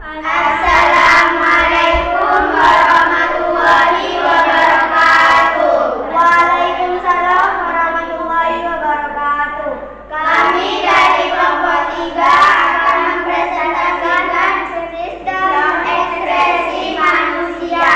Assalamualaikum warahmatullahi wabarakatuh. Waalaikumsalam warahmatullahi wabarakatuh. Kami dari kelompok 3 akan mempresentasikan sistem ekspresi manusia.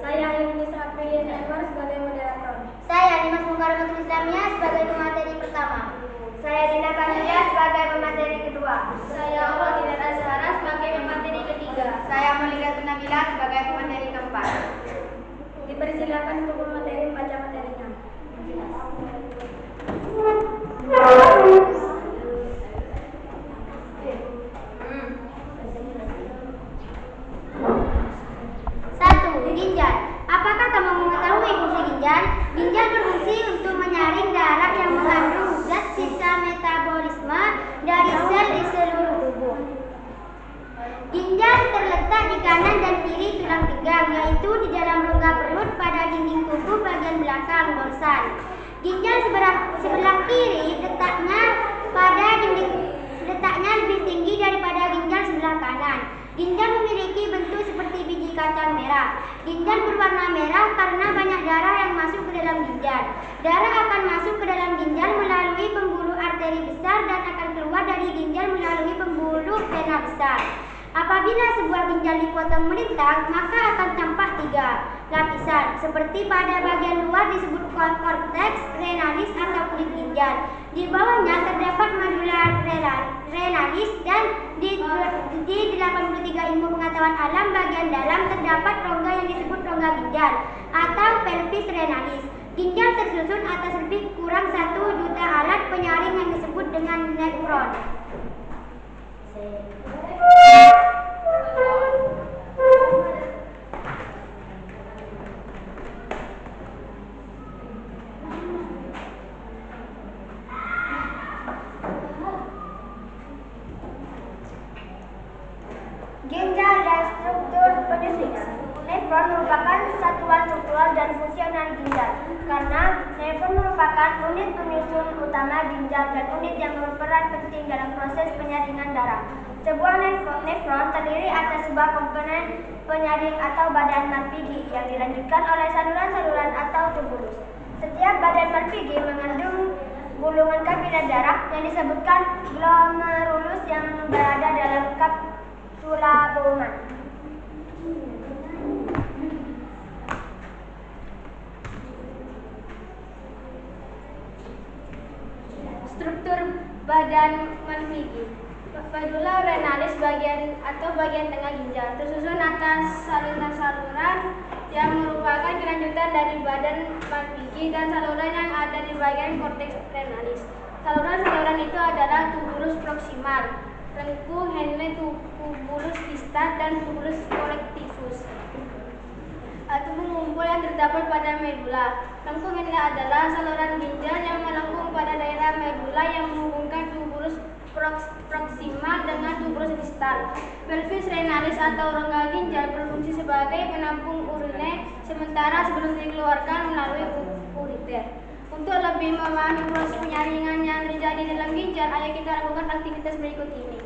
Saya Yunus Aprilian Edward sebagai moderator. Saya Dimas Mukarramatul Islamiyah sebagai pemateri pertama. Saya Dina Kamilia sebagai pemateri kedua. Saya Fatimah Azhara sebagai pemateri ketiga. Saya Malika Nabila sebagai pemateri keempat. Dipersilakan untuk pemateri membaca materinya. Satu, ginjal. Apakah kamu mengetahui fungsi ginjal? Ginjal berfungsi untuk menyaring darah yang mengandung zat sisa metabolisme dari sel di seluruh tubuh. Ginjal terletak di kanan dan kiri tulang pinggang, yaitu di dalam rongga perut pada dinding tubuh bagian belakang dorsal. Ginjal sebelah kiri letaknya lebih tinggi daripada ginjal sebelah kanan. Ginjal memiliki bentuk seperti biji kacang merah. Ginjal berwarna merah karena banyak darah yang masuk ke dalam ginjal. Darah akan masuk ke dalam ginjal melalui pembuluh arteri besar dan akan keluar dari ginjal melalui pembuluh vena besar. Apabila sebuah ginjal dipotong melintang, maka akan tampak 3 lapisan. Seperti pada bagian luar disebut korteks renalis atau kulit ginjal. Di bawahnya terdapat medula renalis dan di 83 ilmu pengetahuan alam bagian dalam terdapat rongga yang disebut rongga ginjal atau pelvis renalis. Ginjal tersusun atas lebih kurang 1 juta alat penyaring yang disebut dengan nefron. Ginjal dan struktur spesifik. Nefron merupakan satuan struktural dan fungsional ginjal karena nefron merupakan unit penyusun utama ginjal dan unit yang berperan penting dalam proses penyaringan darah. Sebuah nefron terdiri atas sebuah komponen penyaring atau badan Malpighi yang dilanjutkan oleh saluran-saluran atau tubulus. Setiap badan Malpighi mengandung gulungan kapiler darah yang disebutkan glomerulus yang berada dalam kapsula Bowman. Struktur badan Malpighi. Medula renalis bagian tengah ginjal tersusun atas saluran-saluran yang merupakan kelanjutan dari badan Malpighi dan saluran yang ada di bagian korteks renalis. Saluran-saluran itu adalah tubulus proksimal, lengkung Henle, tubulus distal dan tubulus collectivus atau pengumpul yang terdapat pada medula. Lengkung Henle adalah saluran ginjal yang melengkung pada daerah medula yang menghubungkan tubulus proksimal dengan tubulus distal. Pelvis renalis atau rongga ginjal berfungsi sebagai penampung urine sementara sebelum dikeluarkan melalui ureter. Untuk lebih memahami proses penyaringan yang terjadi dalam ginjal, ayo kita lakukan aktivitas berikut ini.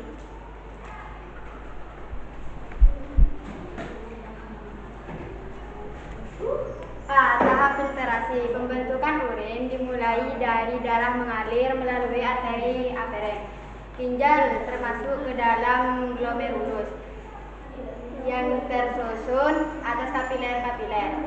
Tahap filtrasi. Pembentukan urin dimulai dari darah mengalir melalui arteri aferen. Ginjal termasuk ke dalam glomerulus yang tersusun atas kapiler-kapiler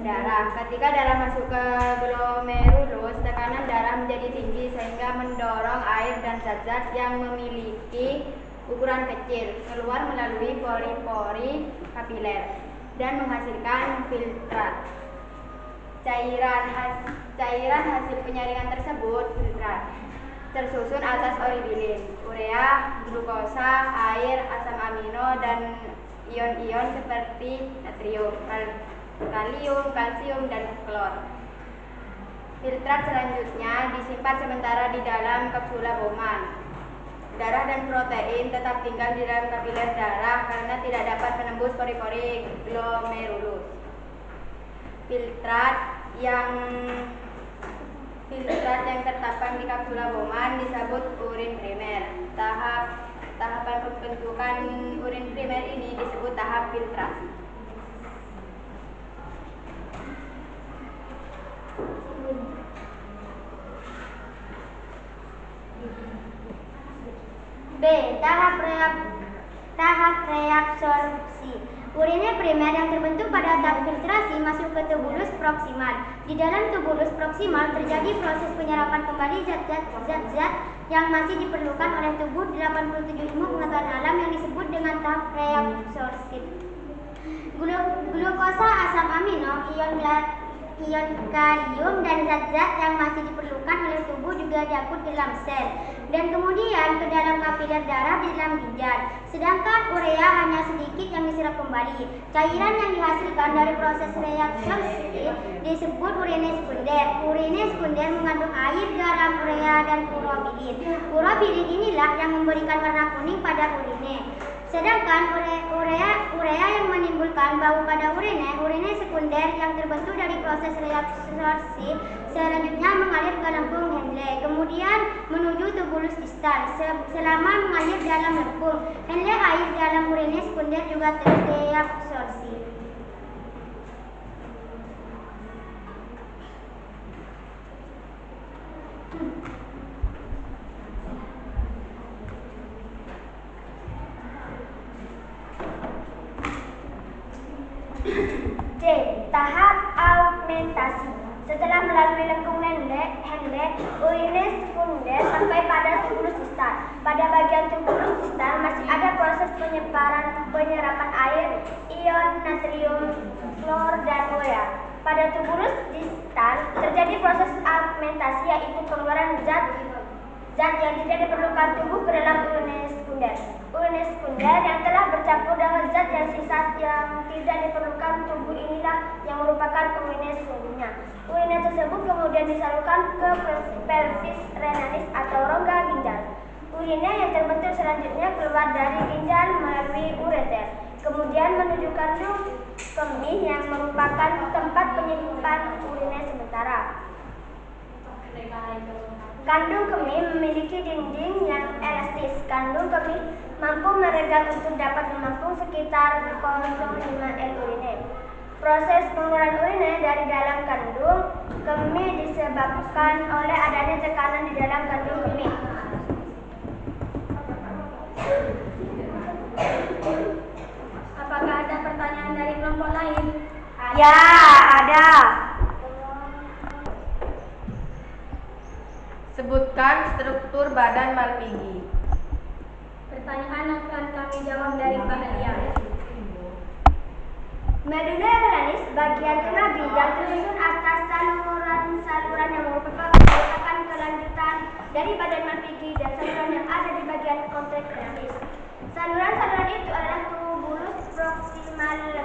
darah. Ketika darah masuk ke glomerulus, tekanan darah menjadi tinggi sehingga mendorong air dan zat-zat yang memiliki ukuran kecil keluar melalui pori-pori kapiler dan menghasilkan filtrat. Cairan hasil penyaringan tersebut filtrat tersusun atas originin, urea, glukosa, air, asam amino, dan ion-ion seperti natrium, kalium, kalsium, dan klor. Filtrat selanjutnya disimpan sementara di dalam kapsula Bowman. Darah dan protein tetap tinggal di dalam kapiler darah karena tidak dapat menembus pori-pori glomerulus. Filtrat yang tertampang di kapsula Bowman disebut urin primer. Tahapan pembentukan urin primer ini disebut tahap filtrasi. B. Tahap reabsorpsi. Urine primer yang terbentuk pada tahap filtrasi masuk ke tubulus proksimal. Di dalam tubulus proksimal terjadi proses penyerapan kembali zat-zat yang masih diperlukan oleh tubuh 87 ilmu pengetahuan alam yang disebut dengan tahap reabsorpsi. Glukosa, asam amino, ion kalium, dan zat-zat yang masih diperlukan oleh tubuh juga diangkut ke dalam sel dan kemudian ke dalam kapiler darah di dalam ginjal. Sedangkan urea hanya sedikit yang diserap kembali. Cairan yang dihasilkan dari proses reabsorpsi disebut urine sekunder. Urine sekunder mengandung air, garam, urea, dan urobilin. Urobilin inilah yang memberikan warna kuning pada urine. Sedangkan urea yang menimbulkan bau pada urine sekunder yang terbentuk dari proses reabsorpsi selanjutnya mengalir ke lempung Henle, kemudian menuju tubulus distal. Selama mengalir dalam lempung Henle, air dalam urine sekunder juga terus reabsorpsi. C. Tahap augmentasi. Setelah melalui lempung Henle, urine sekunder sampai pada tubulus distal. Pada bagian tubulus distal masih ada proses penyerapan air, ion natrium, klor, dan urea. Pada tubulus distal terjadi proses augmentasi, yaitu keluaran zat yang tidak diperlukan tubuh ke dalam urine sekunder. Urine sekunder yang telah bercampur dengan zat yang sisa yang tidak diperlukan tubuh inilah yang merupakan urine sesungguhnya. Urine tersebut kemudian disalurkan ke pelvis renalis atau rongga ginjal. Urine yang terbentuk selanjutnya keluar dari ginjal melalui ureter, kemudian menuju kandung kemih yang merupakan tempat penyimpan urine sementara. Kandung kemih memiliki dinding yang elastis. Kandung kemih mampu meredam untuk dapat menampung sekitar 0,5 L urine. Proses pengeluaran urine dari dalam kandung kemih disebabkan oleh adanya tekanan di dalam kandung kemih. Apakah ada pertanyaan dari kelompok lain? Ya, ada. Sebutkan struktur badan Malpighi. Pertanyaan akan kami jawab dari Pak Elia. Medula renalis bagian tengah ginjal tersusun atas saluran yang merupakan kelanjutan dari badan Malpighi dan saluran yang ada di bagian kontrek renalis. Saluran-saluran itu